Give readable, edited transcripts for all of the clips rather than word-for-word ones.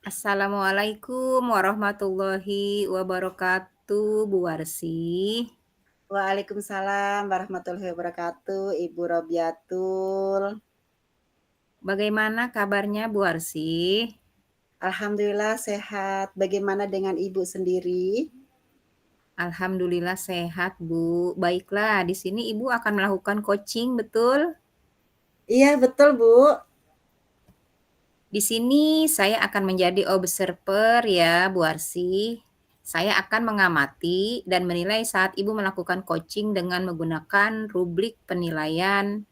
Assalamualaikum warahmatullahi wabarakatuh, Bu Warsi. Waalaikumsalam warahmatullahi wabarakatuh, Ibu Robiatul. Bagaimana kabarnya, Bu Warsi? Alhamdulillah sehat. Bagaimana dengan Ibu sendiri? Alhamdulillah sehat, Bu. Baiklah, di sini Ibu akan melakukan coaching, betul? Iya, betul, Bu. Di sini saya akan menjadi observer ya, Bu Warsi. Saya akan mengamati dan menilai saat Ibu melakukan coaching dengan menggunakan rubrik penilaian.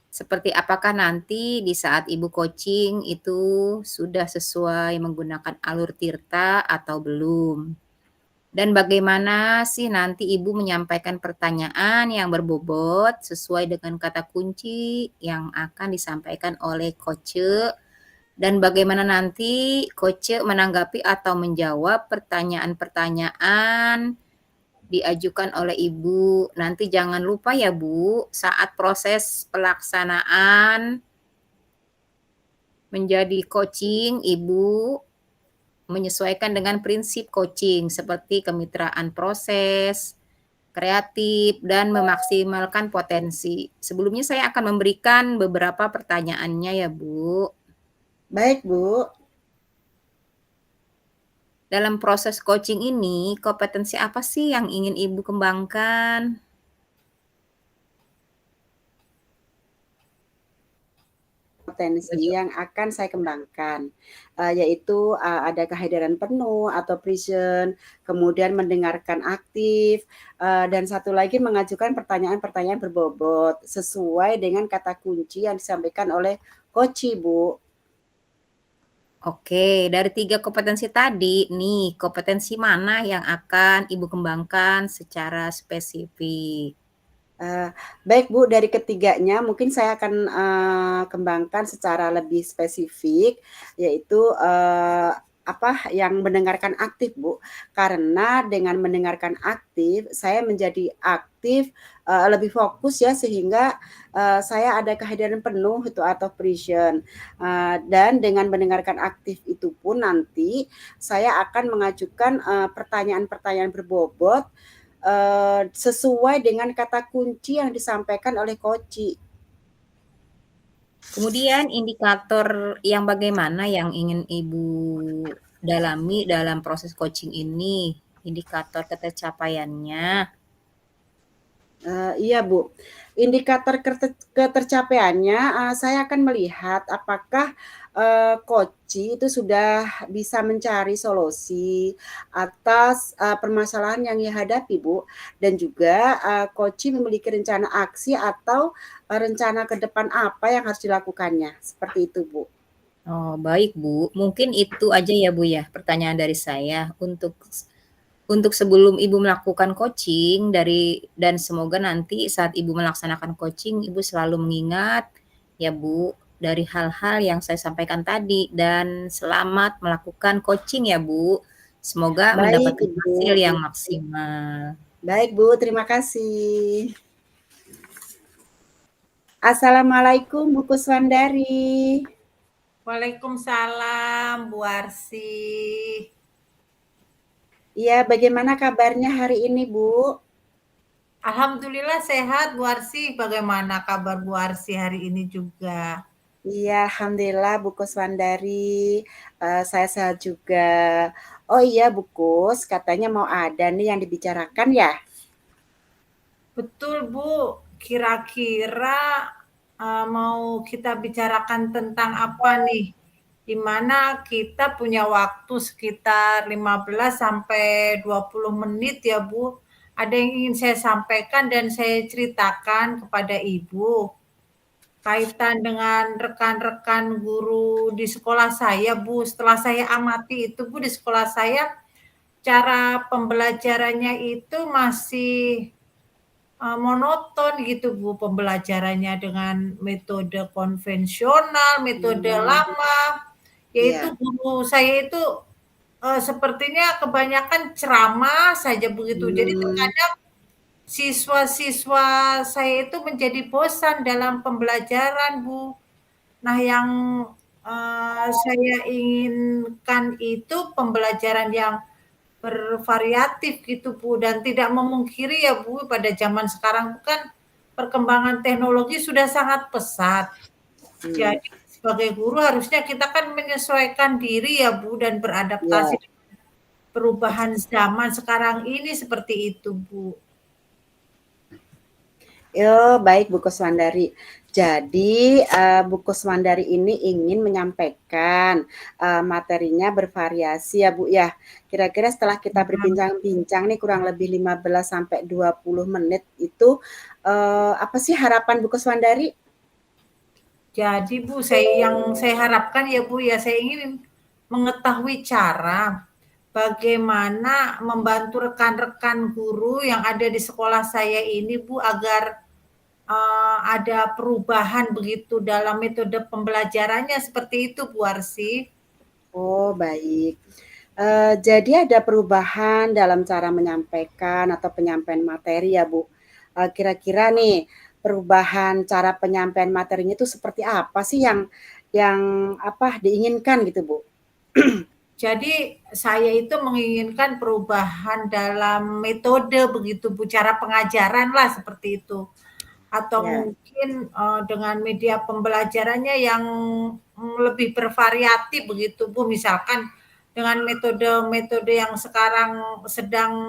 Seperti apakah nanti di saat Ibu coaching itu sudah sesuai menggunakan alur Tirta atau belum? Dan bagaimana sih nanti Ibu menyampaikan pertanyaan yang berbobot sesuai dengan kata kunci yang akan disampaikan oleh coach, dan bagaimana nanti coach menanggapi atau menjawab pertanyaan-pertanyaan diajukan oleh Ibu. Nanti jangan lupa ya Bu, saat proses pelaksanaan menjadi coaching, Ibu menyesuaikan dengan prinsip coaching seperti kemitraan proses, kreatif, dan memaksimalkan potensi. Sebelumnya saya akan memberikan beberapa pertanyaannya ya Bu. Baik, Bu. Dalam proses coaching ini, kompetensi apa sih yang ingin Ibu kembangkan? Potensi yang akan saya kembangkan, yaitu ada kehadiran penuh atau present, kemudian mendengarkan aktif, dan satu lagi mengajukan pertanyaan-pertanyaan berbobot sesuai dengan kata kunci yang disampaikan oleh coach, Bu. Oke, dari 3 kompetensi tadi nih, kompetensi mana yang akan Ibu kembangkan secara spesifik? Baik Bu, dari ketiganya mungkin saya akan, kembangkan secara lebih spesifik, yaitu, yang mendengarkan aktif Bu. Karena dengan mendengarkan aktif, saya menjadi aktif, lebih fokus ya sehingga, saya ada kehadiran penuh itu atau present. Dan dengan mendengarkan aktif itu pun nanti saya akan mengajukan, pertanyaan-pertanyaan berbobot sesuai dengan kata kunci yang disampaikan oleh koci. Kemudian indikator yang bagaimana yang ingin Ibu dalami dalam proses coaching ini? Indikator ketercapaiannya. Iya, Bu. Indikator ketercapaiannya, saya akan melihat apakah, koci itu sudah bisa mencari solusi atas, permasalahan yang dihadapi, Bu. Dan juga, koci memiliki rencana aksi atau, rencana ke depan apa yang harus dilakukannya, seperti itu, Bu. Oh, baik, Bu. Mungkin itu aja ya, Bu, ya, pertanyaan dari saya. Untuk sebelum Ibu melakukan coaching dan semoga nanti saat Ibu melaksanakan coaching, Ibu selalu mengingat ya, Bu, dari hal-hal yang saya sampaikan tadi dan selamat melakukan coaching ya, Bu. Semoga Baik, mendapatkan Ibu. hasil yang maksimal. Baik, Bu, terima kasih. Assalamualaikum, Bu Kuswandari. Waalaikumsalam, Bu Arsy. Iya, bagaimana kabarnya hari ini, Bu? Alhamdulillah sehat, Bu Arsy. Bagaimana kabar Bu Arsy hari ini juga? Iya, alhamdulillah Bu Kuswandari, saya sehat juga. Oh iya Bu Kus, katanya mau ada nih yang dibicarakan ya? Betul, Bu. Kira-kira mau kita bicarakan tentang apa nih? Di mana kita punya waktu sekitar 15 sampai 20 menit ya, Bu. Ada yang ingin saya sampaikan dan saya ceritakan kepada Ibu. Kaitan dengan rekan-rekan guru di sekolah saya, Bu. Setelah saya amati itu, Bu, di sekolah saya cara pembelajarannya itu masih monoton gitu, Bu, pembelajarannya dengan metode konvensional, metode lama. Yaitu Iya. guru saya itu sepertinya kebanyakan ceramah saja begitu. Jadi Mmm, terkadang siswa-siswa saya itu menjadi bosan dalam pembelajaran, Bu. Nah, yang saya inginkan itu pembelajaran yang bervariatif gitu Bu, dan tidak memungkiri ya Bu, pada zaman sekarang kan perkembangan teknologi sudah sangat pesat. Hmm, Jadi sebagai guru harusnya kita kan menyesuaikan diri ya Bu, dan beradaptasi ya. dengan perubahan zaman sekarang ini seperti itu Bu. Baik Bu Kuswandari. Jadi, Bu Kuswandari ini ingin menyampaikan, materinya bervariasi ya Bu ya. Kira-kira setelah kita berbincang-bincang nih kurang lebih 15 sampai 20 menit itu, apa sih harapan Bu Kuswandari? Jadi Bu, yang saya harapkan ya Bu ya, saya ingin mengetahui cara bagaimana membantu rekan-rekan guru yang ada di sekolah saya ini Bu, agar ada perubahan begitu dalam metode pembelajarannya, seperti itu Bu Arsy. Oh, baik. Jadi ada perubahan dalam cara menyampaikan atau penyampaian materi ya, Bu. Kira-kira nih, perubahan cara penyampaian materinya itu seperti apa sih yang apa, diinginkan gitu, Bu? Jadi saya itu menginginkan perubahan dalam metode begitu Bu, cara pengajaran lah seperti itu. Atau Ya. mungkin, dengan media pembelajarannya yang, lebih bervariatif begitu Bu, misalkan dengan metode-metode yang sekarang sedang,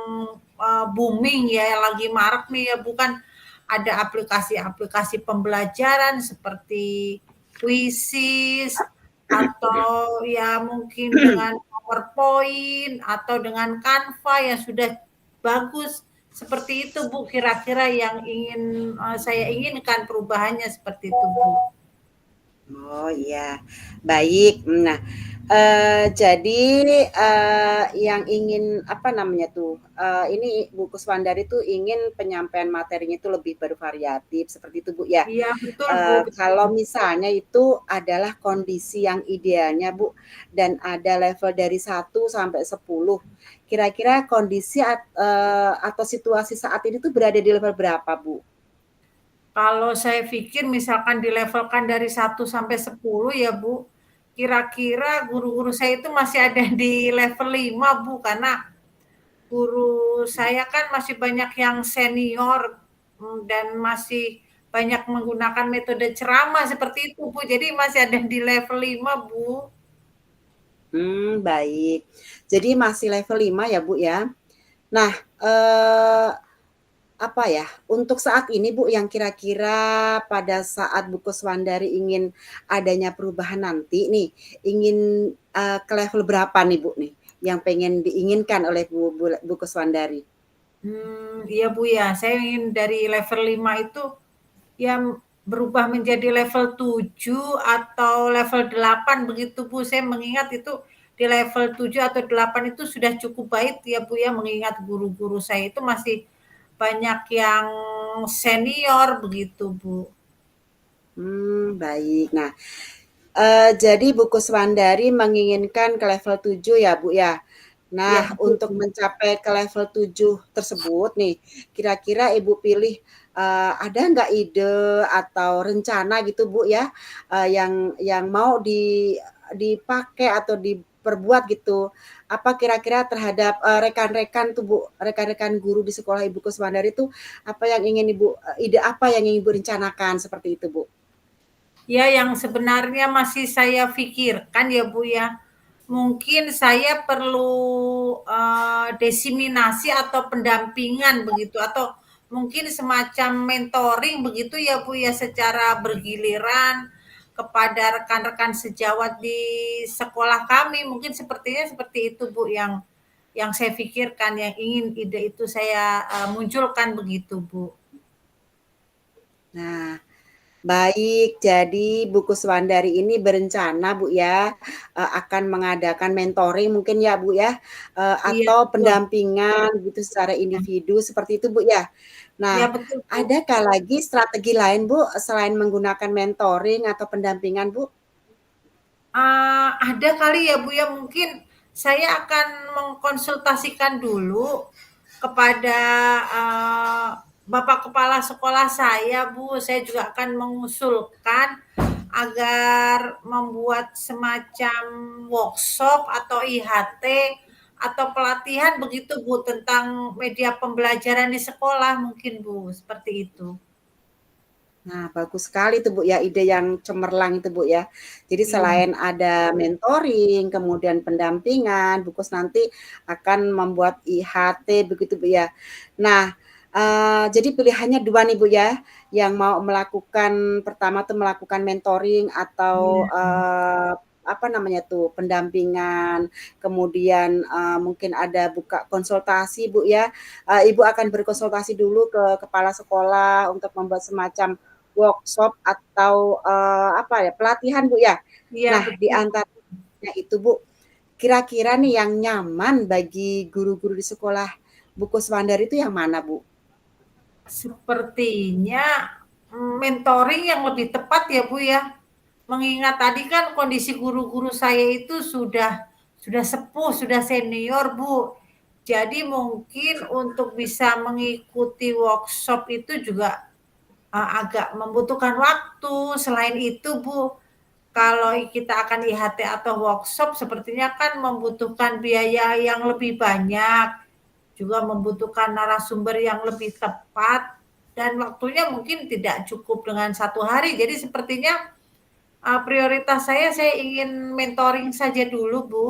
booming ya, yang lagi marak nih ya, bukan ada aplikasi-aplikasi pembelajaran seperti Quizzes atau ya mungkin dengan PowerPoint atau dengan Canva yang sudah bagus. Seperti itu Bu, kira-kira yang saya inginkan perubahannya seperti itu Bu. Oh, iya. Baik. Nah, jadi, yang ingin apa namanya tuh, ini Bu Kuswandari tuh ingin penyampaian materinya itu lebih bervariatif seperti itu, Bu, ya? Iya betul Bu, betul. Kalau misalnya itu adalah kondisi yang idealnya, Bu, dan ada level dari 1 sampai 10, kira-kira kondisi atau situasi saat ini tuh berada di level berapa, Bu? Kalau saya pikir misalkan dilevelkan dari 1 sampai 10 ya Bu, kira-kira guru-guru saya itu masih ada di level 5 Bu, karena guru saya kan masih banyak yang senior, dan masih banyak menggunakan metode ceramah seperti itu Bu, jadi masih ada di level 5 Bu. Baik. Jadi masih level 5 ya, Bu, ya? Nah, eee, apa ya, untuk saat ini, Bu, yang kira-kira pada saat Bu Kuswandari ingin adanya perubahan nanti nih, ingin, ke level berapa nih, Bu, nih, yang pengen diinginkan oleh Bu Kuswandari? Iya Bu ya, saya ingin dari level 5 itu yang berubah menjadi level 7 atau level 8 begitu Bu. Saya mengingat itu di level 7 atau 8 itu sudah cukup baik ya Bu ya, mengingat guru-guru saya itu masih banyak yang senior begitu Bu. Baik. Nah, jadi Bu Kuswandari menginginkan ke level 7 ya, Bu, ya? Iya Nah, betul untuk Bu. mencapai ke level 7 tersebut nih, kira-kira Ibu pilih, ada nggak ide atau rencana gitu, Bu, ya, yang mau dipakai atau diperbuat gitu, apa kira-kira terhadap, rekan-rekan tuh, Bu, rekan-rekan guru di sekolah Ibu Kuswandari tuh, apa yang ingin Ibu ide apa yang ingin Ibu rencanakan seperti itu, Bu? Ya, yang sebenarnya masih saya pikirkan ya Bu ya, mungkin saya perlu desiminasi atau pendampingan begitu, atau mungkin semacam mentoring begitu ya Bu ya, secara bergiliran kepada rekan-rekan sejawat di sekolah kami, mungkin sepertinya seperti itu Bu yang saya pikirkan, yang ingin ide itu saya munculkan begitu Bu. Nah, baik, jadi Bu Kuswandari ini berencana, Bu, ya, akan mengadakan mentoring mungkin ya, Bu, ya, Iya atau betul. pendampingan gitu secara individu seperti itu, Bu, ya. Iya Nah, betul Bu. adakah lagi strategi lain, Bu, selain menggunakan mentoring atau pendampingan, Bu? Ada kali ya Bu ya, mungkin saya akan mengkonsultasikan dulu kepada, Bapak kepala sekolah saya Bu, saya juga akan mengusulkan agar membuat semacam workshop atau IHT atau pelatihan begitu Bu tentang media pembelajaran di sekolah mungkin Bu, seperti itu. Nah, bagus sekali tuh Bu ya, ide yang cemerlang itu Bu ya. Jadi Iya. selain ada mentoring, kemudian pendampingan, Bukus nanti akan membuat IHT begitu Bu ya. Nah, jadi pilihannya 2 nih Bu ya, yang mau melakukan pertama tuh melakukan mentoring atau, Iya. apa namanya tuh, pendampingan, kemudian, mungkin ada buka konsultasi Bu ya. Ibu akan berkonsultasi dulu ke kepala sekolah untuk membuat semacam workshop atau, apa ya, pelatihan, Bu, ya. Iya Nah, di betul. antaranya itu, Bu, kira-kira nih yang nyaman bagi guru-guru di sekolah buku Swandari itu yang mana, Bu? Sepertinya, mentoring yang lebih tepat ya, Bu, ya. Mengingat tadi kan kondisi guru-guru saya itu sudah sepuh, sudah senior, Bu. Jadi mungkin untuk bisa mengikuti workshop itu juga, agak membutuhkan waktu. Selain itu, Bu, kalau kita akan IHT atau workshop sepertinya kan membutuhkan biaya yang lebih banyak, juga membutuhkan narasumber yang lebih tepat, dan waktunya mungkin tidak cukup dengan 1 hari. Jadi sepertinya, prioritas saya ingin mentoring saja dulu, Bu.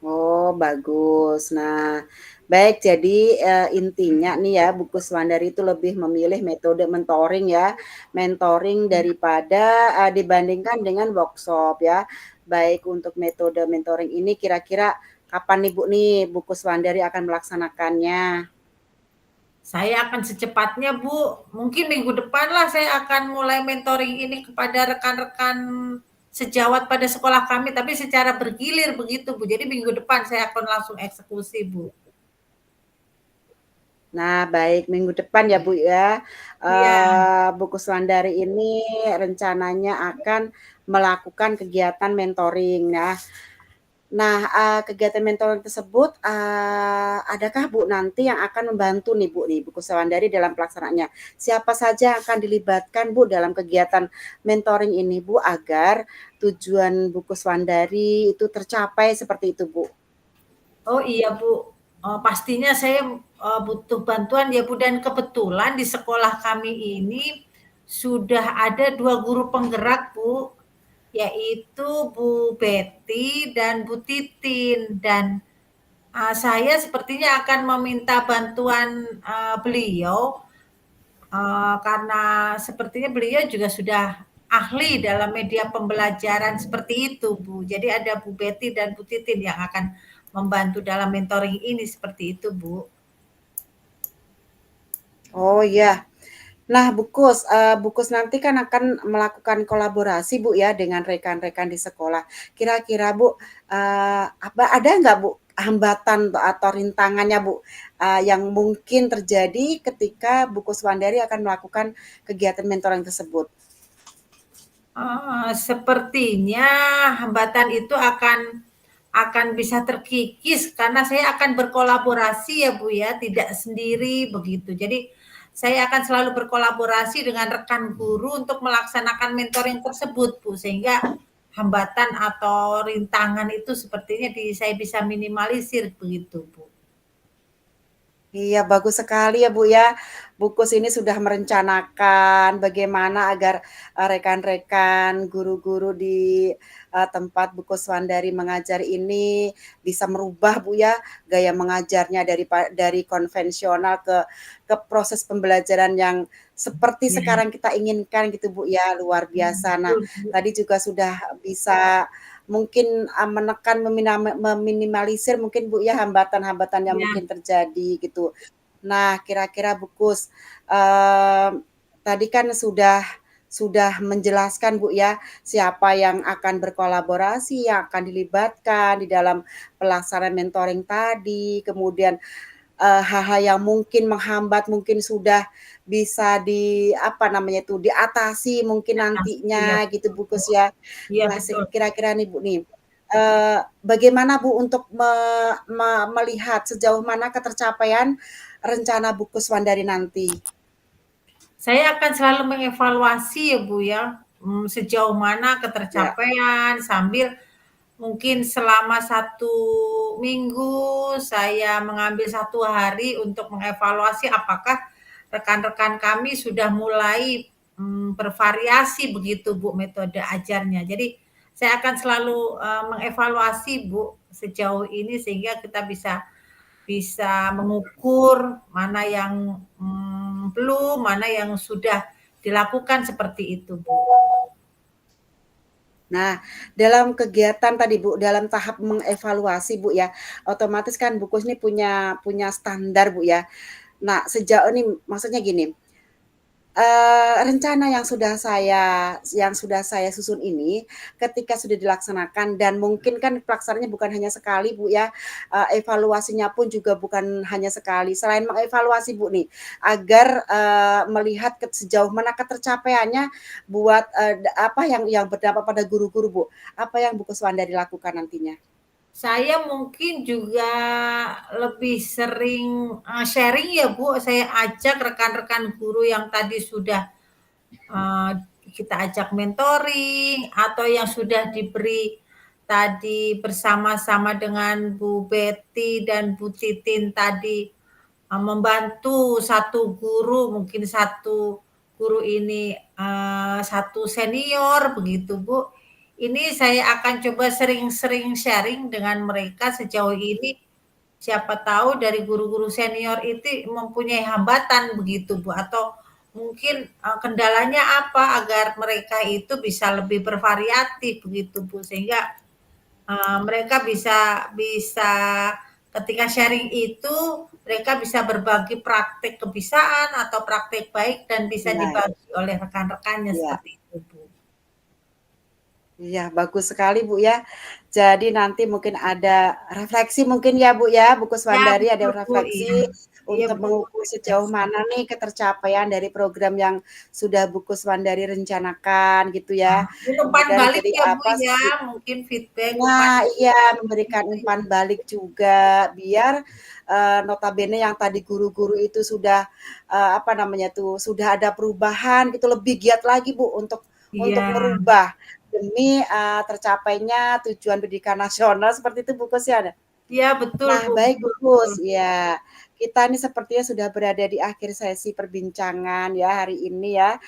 Oh, bagus. Nah, baik jadi, intinya nih ya, buku Swandari itu lebih memilih metode mentoring ya, mentoring Iya. daripada, dibandingkan dengan workshop ya. Baik untuk metode mentoring ini kira-kira kapan nih, Bu, nih buku Swandari akan melaksanakannya? Saya akan secepatnya, Bu. Mungkin minggu depan lah saya akan mulai mentoring ini kepada rekan-rekan sejawat pada sekolah kami, tapi secara bergilir begitu, Bu. Jadi minggu depan saya akan langsung eksekusi, Bu. Nah, baik minggu depan ya, Bu, ya. Iya. Buku Swandari ini rencananya akan melakukan kegiatan mentoring. Nah, kegiatan mentoring tersebut, adakah Bu nanti yang akan membantu nih Bu nih, Buku Swandari dalam pelaksanaannya? Siapa saja yang akan dilibatkan Bu dalam kegiatan mentoring ini Bu, agar tujuan Buku Swandari itu tercapai seperti itu Bu? Oh iya Bu, pastinya saya, butuh bantuan ya Bu, dan kebetulan di sekolah kami ini sudah ada 2 guru penggerak Bu, yaitu Bu Betty dan Bu Titin, dan, saya sepertinya akan meminta bantuan, beliau, karena sepertinya beliau juga sudah ahli dalam media pembelajaran seperti itu Bu. Jadi ada Bu Betty dan Bu Titin yang akan membantu dalam mentoring ini, seperti itu, Bu. Oh, iya. Nah, Bukus nanti kan akan melakukan kolaborasi, Bu, ya, dengan rekan-rekan di sekolah. Kira-kira, Bu, ada nggak, Bu, hambatan atau rintangannya, Bu, yang mungkin terjadi ketika Bukus Swandari akan melakukan kegiatan mentoring tersebut? Sepertinya hambatan itu akan bisa terkikis karena saya akan berkolaborasi ya, Bu, ya, tidak sendiri begitu. Jadi saya akan selalu berkolaborasi dengan rekan guru untuk melaksanakan mentoring tersebut, Bu, sehingga hambatan atau rintangan itu sepertinya saya bisa minimalisir begitu, Bu. Iya, bagus sekali ya, Bu, ya. Bukus ini sudah merencanakan bagaimana agar, rekan-rekan guru-guru di, tempat Bukus Swandari mengajar ini bisa merubah, Bu, ya, gaya mengajarnya dari konvensional ke proses pembelajaran yang seperti Iya, sekarang kita inginkan gitu, Bu, ya, luar biasa. Nah, betul, Bu. tadi juga sudah bisa mungkin, meminimalisir mungkin, Bu, ya, hambatan-hambatan yang Iya. mungkin terjadi gitu. Nah, kira-kira Bukus, mmm, tadi kan sudah menjelaskan, Bu, ya, siapa yang akan berkolaborasi, yang akan dilibatkan di dalam pelaksanaan mentoring tadi, kemudian, hal-hal yang mungkin menghambat mungkin sudah bisa apa namanya itu, diatasi mungkin Iya, nantinya gitu, betul, Bu. Bukus, ya. Iya, Nah, betul. kira-kira nih, Bu, nih, bagaimana Bu untuk melihat sejauh mana ketercapaian rencana buku Swandari nanti? Saya akan selalu mengevaluasi ya Bu ya, sejauh mana Ya. ketercapaian sambil mungkin selama 1 minggu saya mengambil 1 hari untuk mengevaluasi apakah rekan-rekan kami sudah mulai, bervariasi begitu Bu metode ajarnya. Jadi saya akan selalu, mengevaluasi Bu sejauh ini sehingga kita bisa bisa mengukur mana yang, belum, mana yang sudah dilakukan seperti itu Bu. Nah, dalam kegiatan tadi Bu, dalam tahap mengevaluasi Bu ya, otomatis kan Bu Kus ini punya punya standar Bu ya. Nah, sejauh ini maksudnya gini, rencana yang sudah saya susun ini, ketika sudah dilaksanakan dan mungkin kan pelaksanaannya bukan hanya sekali Bu ya, evaluasinya pun juga bukan hanya sekali. Selain mengevaluasi Bu nih, agar, melihat sejauh mana ketercapaiannya buat, apa yang berdampak pada guru-guru Bu, apa yang Bu Kuswandari lakukan nantinya? Saya mungkin juga lebih sering, sharing ya Bu, saya ajak rekan-rekan guru yang tadi sudah, eee, kita ajak mentoring atau yang sudah diberi tadi bersama-sama dengan Bu Betty dan Bu Titin tadi, membantu satu guru, mungkin satu guru ini, satu senior begitu Bu. Ini saya akan coba sering-sering sharing dengan mereka sejauh ini, siapa tahu dari guru-guru senior itu mempunyai hambatan begitu Bu, atau mungkin, kendalanya apa agar mereka itu bisa lebih bervariatif begitu Bu, sehingga, mereka bisa bisa ketika sharing itu, mereka bisa berbagi praktik kebiasaan atau praktik baik dan bisa Iya dibagi oleh rekan-rekannya iya. seperti itu Bu. Iya, bagus sekali, Bu, ya. Jadi nanti mungkin ada refleksi mungkin ya, Bu, ya, Bu Ya Kuswandari ada betul Bu, refleksi iya. Iya untuk Bu, mengukur sejauh refleksi. mana nih ketercapaian dari program yang sudah Bu Kuswandari rencanakan gitu ya. Mungkin umpan Kemudian balik jadi ya Bu apa ya, mungkin feedback umpan nah, balik. iya, memberikan umpan balik juga biar, notabene yang tadi guru-guru itu sudah, apa namanya tuh, sudah ada perubahan gitu, lebih giat lagi, Bu, untuk Iya, merubah demi, tercapainya tujuan pendidikan nasional seperti itu, Bu Kus, ya? iya betul Nah, Bu, baik betul Bu betul. Kus, ya. Kita ini sepertinya sudah berada di akhir sesi perbincangan ya hari ini ya.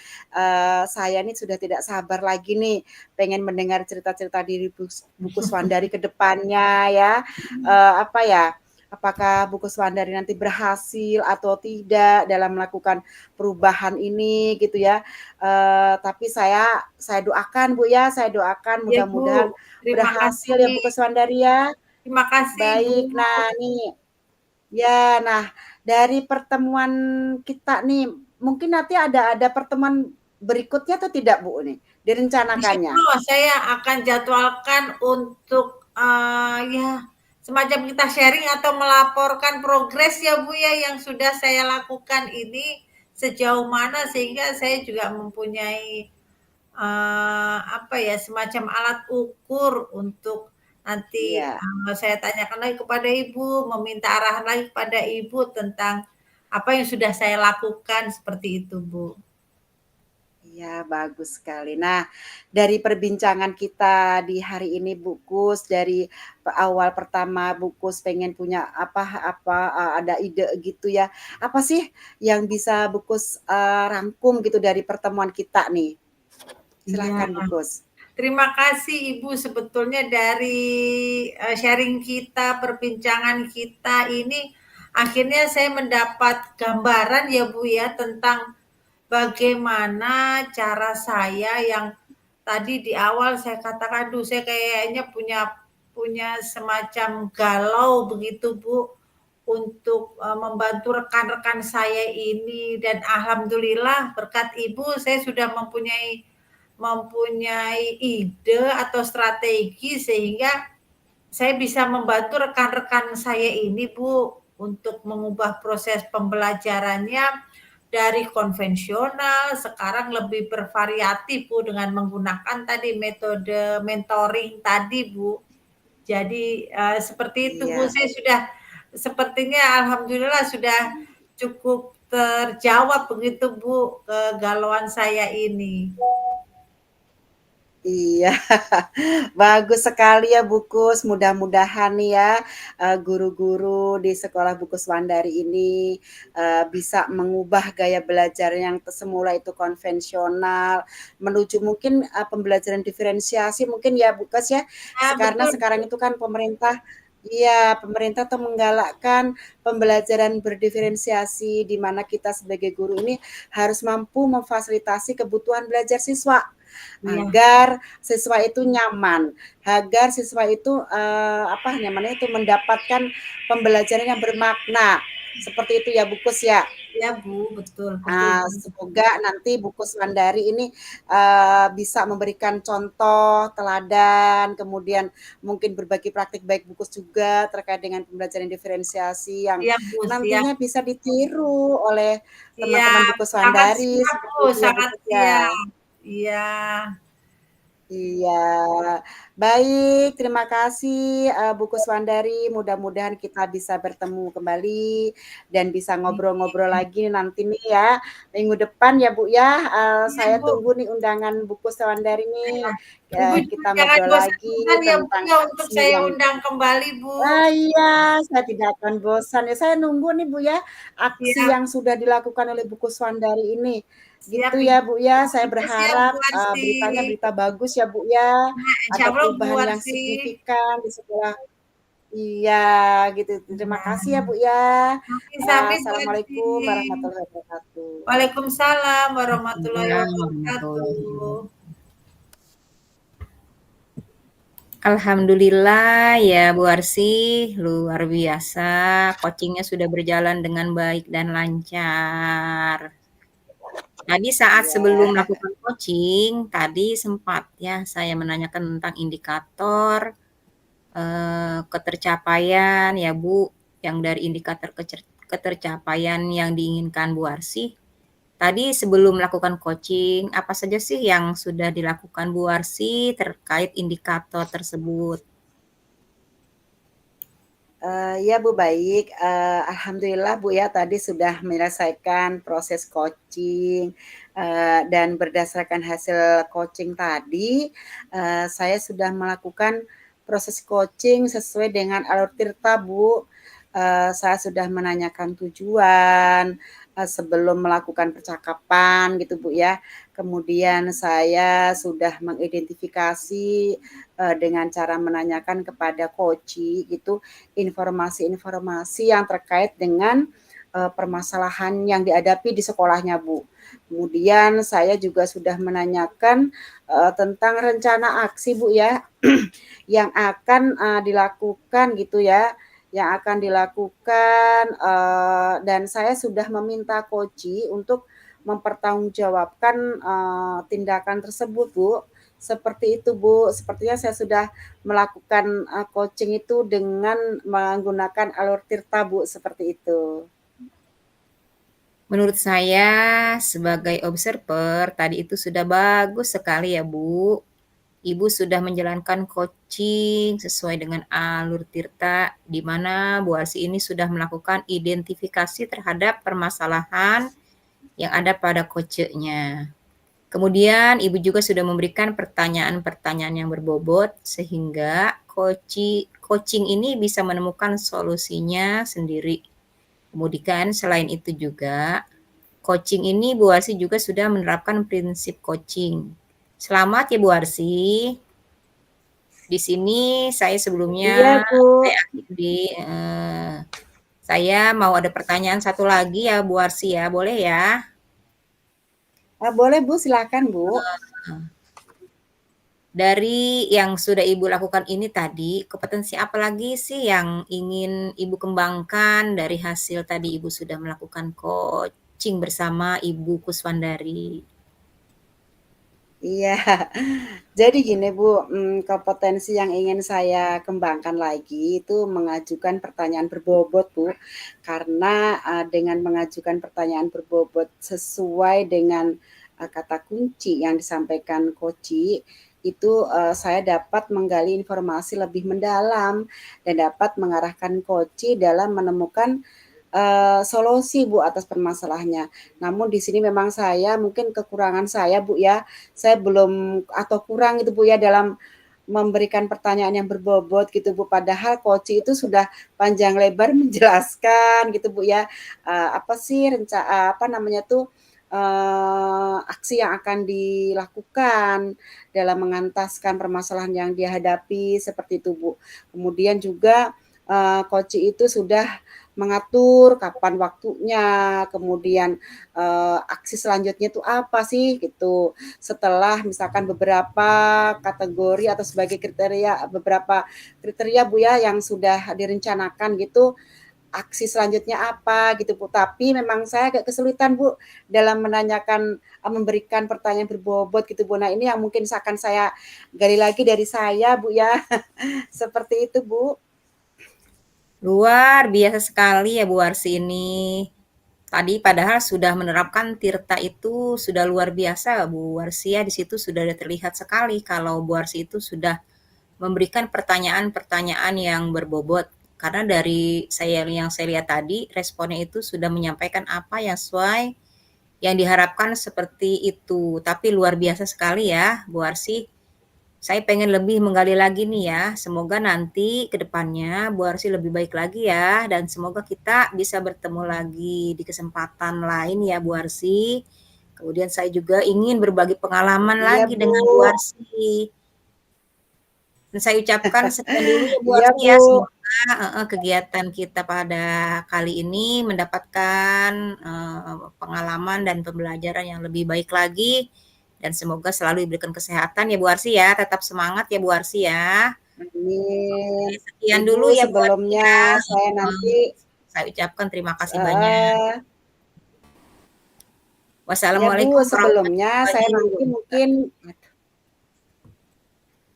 Saya nih sudah tidak sabar lagi nih pengen mendengar cerita-cerita diri Bu Kuswandari ke depannya ya. Apa ya, apakah Bu Kuswandari nanti berhasil atau tidak dalam melakukan perubahan ini gitu ya. Tapi saya doakan Bu ya, saya doakan Iya Bu, mudah-mudahan terima berhasil ya kasih. Bu Kuswandari ya. Terima kasih Bu. Baik, nah nih ya, nah dari pertemuan kita nih, mungkin nanti ada pertemuan berikutnya atau tidak, Bu, nih, Insya direncanakannya? Allah saya akan jadwalkan untuk, ya semacam kita sharing atau melaporkan progres ya Bu ya, yang sudah saya lakukan ini sejauh mana sehingga saya juga mempunyai, apa ya, semacam alat ukur untuk nanti, Iya saya tanyakan lagi kepada Ibu, meminta arahan lagi kepada Ibu tentang apa yang sudah saya lakukan, seperti itu Bu. iya, bagus sekali. Nah, dari perbincangan kita di hari ini, Bu Kus, dari awal pertama Bu Kus pengen punya apa apa, ada ide gitu ya, apa sih yang bisa Bu Kus, rangkum gitu dari pertemuan kita nih? Iya. Silahkan Bu Kus. Terima kasih Ibu, sebetulnya dari, sharing kita, perbincangan kita ini, akhirnya saya mendapat gambaran ya Bu ya, tentang bagaimana cara saya yang tadi di awal saya katakan, "Aduh saya kayaknya punya punya semacam galau," begitu Bu, untuk, membantu rekan-rekan saya ini dan alhamdulillah berkat Ibu saya sudah mempunyai mempunyai ide atau strategi sehingga saya bisa membantu rekan-rekan saya ini Bu, untuk mengubah proses pembelajarannya dari konvensional sekarang lebih bervariatif Bu, dengan menggunakan tadi metode mentoring tadi Bu. Jadi, seperti itu Bu, Iya. saya sudah sepertinya alhamdulillah sudah cukup terjawab begitu Bu, kegalauan saya ini. Iya, bagus sekali ya Bu Kus, mudah-mudahan nih ya, guru-guru di sekolah Bu Kuswandari ini, bisa mengubah gaya belajar yang semula itu konvensional, menuju mungkin, pembelajaran diferensiasi mungkin ya Bu Kus ya, Ah, karena betul, sekarang itu kan pemerintah tuh menggalakkan pembelajaran berdiferensiasi, di mana kita sebagai guru ini harus mampu memfasilitasi kebutuhan belajar siswa. iya, Agar siswa itu nyaman, agar siswa itu apa namanya itu mendapatkan pembelajaran yang bermakna. Seperti itu ya Bu Kus ya. iya Bu, betul, betul banget. Semoga nanti Bu Kuswandari ini bisa memberikan contoh teladan, kemudian mungkin berbagi praktik baik Bu Kus juga terkait dengan pembelajaran diferensiasi yang Siap Bu, siap. nantinya bisa ditiru oleh teman-teman Bu Siap, sangat Kuswandari siap seperti Bu, itu ya Bu sangat Kus ya. siap. Iya, Iya, baik, terima kasih, Bu Kuswandari, mudah-mudahan kita bisa bertemu kembali dan bisa ngobrol-ngobrol lagi nanti nih ya, minggu depan ya, Bu, ya, iya saya Bu. tunggu nih undangan Bu Kuswandari nih, Ibu juga kita jangan ngobrol lagi bosan-bosan ya Bu tentang ya untuk aksi saya yang undang kembali Bu. iya, saya tidak akan bosan ya, saya nunggu nih, Bu, ya, aksi Siap, yang sudah dilakukan oleh Bu Kuswandari ini, siap gitu ya, Ibu. Bu, ya. Saya Makasih ya Bu berharap, Arsy. beritanya berita bagus ya, Bu, ya, Nah, insya ada Allah Bu perubahan yang Arsy. signifikan di sekolah iya, gitu. Terima kasih ya, Nah, Bu, ya. sami-sami Bu Arsy. Assalamualaikum warahmatullahi wabarakatuh. Waalaikumsalam warahmatullahi Waalaikumsalam warahmatullahi wabarakatuh. wabarakatuh. Alhamdulillah ya Bu Arsy, luar biasa, coaching-nya sudah berjalan dengan baik dan lancar. Tadi saat sebelum Iya. melakukan coaching, tadi sempat ya saya menanyakan tentang indikator, ketercapaian ya Bu, yang dari indikator ketercapaian yang diinginkan Bu Arsy. Tadi sebelum melakukan coaching, apa saja sih yang sudah dilakukan Bu Arsy terkait indikator tersebut? Ya Bu, baik, alhamdulillah Bu ya tadi sudah menyelesaikan proses coaching, dan berdasarkan hasil coaching tadi, saya sudah melakukan proses coaching sesuai dengan alur tirta Bu. Saya sudah menanyakan tujuan, sebelum melakukan percakapan gitu Bu ya. Kemudian saya sudah mengidentifikasi, dengan cara menanyakan kepada coachee gitu, informasi-informasi yang terkait dengan, permasalahan yang dihadapi di sekolahnya, Bu. Kemudian saya juga sudah menanyakan, tentang rencana aksi, Bu, ya, yang akan, dilakukan gitu ya, yang akan dilakukan, dan saya sudah meminta coachee untuk mempertanggungjawabkan, tindakan tersebut, Bu. Seperti itu, Bu. Sepertinya saya sudah melakukan, coaching itu dengan menggunakan alur tirta, Bu, seperti itu. Menurut saya sebagai observer tadi itu sudah bagus sekali ya Bu. Ibu sudah menjalankan coaching sesuai dengan alur tirta, di mana Bu Arsy ini sudah melakukan identifikasi terhadap permasalahan yang ada pada coachnya. Kemudian Ibu juga sudah memberikan pertanyaan-pertanyaan yang berbobot sehingga coaching ini bisa menemukan solusinya sendiri. Kemudian selain itu juga coaching ini Bu Arsy juga sudah menerapkan prinsip coaching. Selamat ya Bu Arsy. Di sini saya Iya, sebelumnya Bu. saya akhiri, saya mau ada pertanyaan satu lagi ya Bu Arsy ya, boleh ya? Boleh, Bu, silakan, Bu. Dari yang sudah Ibu lakukan ini tadi, kompetensi apa lagi sih yang ingin Ibu kembangkan dari hasil tadi Ibu sudah melakukan coaching bersama Ibu Kuswandari? Iya. Jadi gini, Bu, kompetensi yang ingin saya kembangkan lagi itu mengajukan pertanyaan berbobot, Bu. Karena, dengan mengajukan pertanyaan berbobot sesuai dengan, kata kunci yang disampaikan coachee, itu, saya dapat menggali informasi lebih mendalam dan dapat mengarahkan coachee dalam menemukan solusi Bu atas permasalahannya. Namun di sini memang saya mungkin kekurangan saya Bu ya, saya belum atau kurang itu Bu ya dalam memberikan pertanyaan yang berbobot gitu Bu, padahal coach itu sudah panjang lebar menjelaskan gitu Bu ya, apa sih apa namanya tuh, aksi yang akan dilakukan dalam mengentaskan permasalahan yang dia hadapi, seperti itu Bu. Kemudian juga, coach itu sudah mengatur kapan waktunya, kemudian, aksi selanjutnya itu apa sih gitu. Setelah misalkan beberapa kategori atau sebagai kriteria beberapa kriteria Bu ya yang sudah direncanakan gitu, aksi selanjutnya apa gitu Bu. Tapi memang saya agak kesulitan Bu dalam menanyakan, memberikan pertanyaan berbobot gitu Bu. Nah ini yang mungkin akan saya gali lagi dari saya Bu ya, seperti itu Bu. Luar biasa sekali ya Bu Arsy ini. Tadi padahal sudah menerapkan Tirta itu sudah luar biasa Bu Arsy ya, di situ sudah terlihat sekali kalau Bu Arsy itu sudah memberikan pertanyaan-pertanyaan yang berbobot. Karena dari yang saya lihat tadi, responnya itu sudah menyampaikan apa yang sesuai yang diharapkan seperti itu. Tapi luar biasa sekali ya Bu Arsy. Saya pengen lebih menggali lagi nih ya. Semoga nanti ke depannya Bu Arsy lebih baik lagi ya. Dan semoga kita bisa bertemu lagi di kesempatan lain ya Bu Arsy. Kemudian saya juga ingin berbagi pengalaman Iya lagi Bu, dengan Bu Arsy. Dan saya ucapkan sekian dulu ya Bu iya Arsy Bu. ya. Semoga kegiatan kita pada kali ini mendapatkan pengalaman dan pembelajaran yang lebih baik lagi. Dan semoga selalu diberikan kesehatan ya Bu Arsy ya. Tetap semangat ya Bu Arsy ya. Amin. Sekian Ibu dulu ya Bu Arsy sebelumnya ya. saya nanti Saya ucapkan terima kasih banyak. heeh, ya Bu, Wassalamualaikum sebelumnya saya warahmatullahi nanti wabarakatuh. mungkin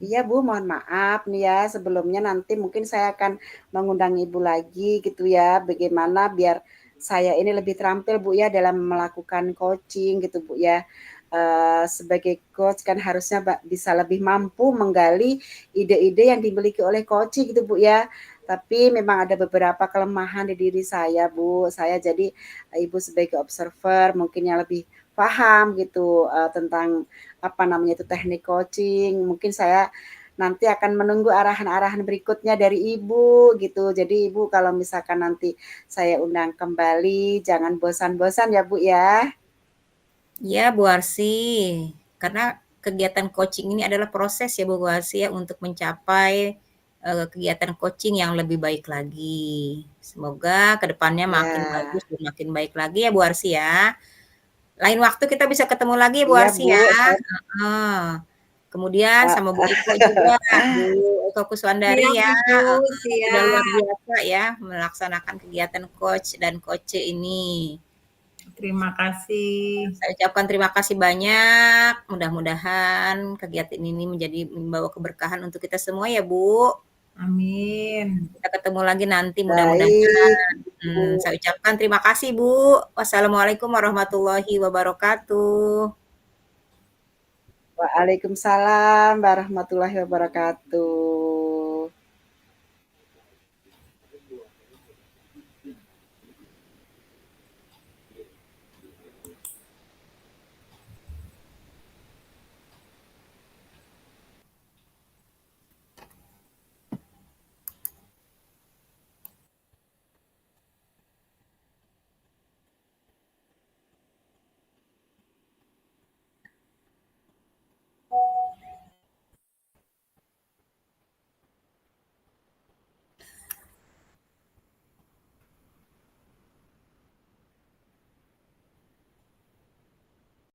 iya Bu, mohon maaf nih ya, sebelumnya nanti mungkin saya akan mengundang Ibu lagi gitu ya, bagaimana biar saya ini lebih terampil Bu ya dalam melakukan coaching gitu Bu ya. Sebagai coach kan harusnya bisa lebih mampu menggali ide-ide yang dimiliki oleh coaching gitu Bu ya. Tapi memang ada beberapa kelemahan di diri saya Bu. Saya jadi Ibu sebagai observer mungkin yang lebih paham gitu tentang apa namanya itu teknik coaching. Mungkin saya nanti akan menunggu arahan-arahan berikutnya dari Ibu gitu. Jadi Ibu kalau misalkan nanti saya undang kembali jangan bosan-bosan ya Bu ya. Ya Bu Arsy, karena kegiatan coaching ini adalah proses ya Bu Arsy ya untuk mencapai kegiatan coaching yang lebih baik lagi. Semoga kedepannya makin bagus Ya, dan makin baik lagi ya Bu Arsy ya. Lain waktu kita bisa ketemu lagi ya Bu iya Arsy Bu. ya. Saya, Heeh. Kemudian uh, sama Bu Iko juga, Bu Iko Kuswandari Siap ya, Ibu, sudah luar siap. biasa ya melaksanakan kegiatan coach dan coach ini. Terima kasih. Saya ucapkan terima kasih banyak. Mudah-mudahan kegiatan ini menjadi membawa keberkahan untuk kita semua ya Bu. Amin. Kita ketemu lagi nanti baik mudah-mudahan. Bu. Saya ucapkan terima kasih Bu. Wassalamualaikum warahmatullahi wabarakatuh. Waalaikumsalam warahmatullahi wabarakatuh.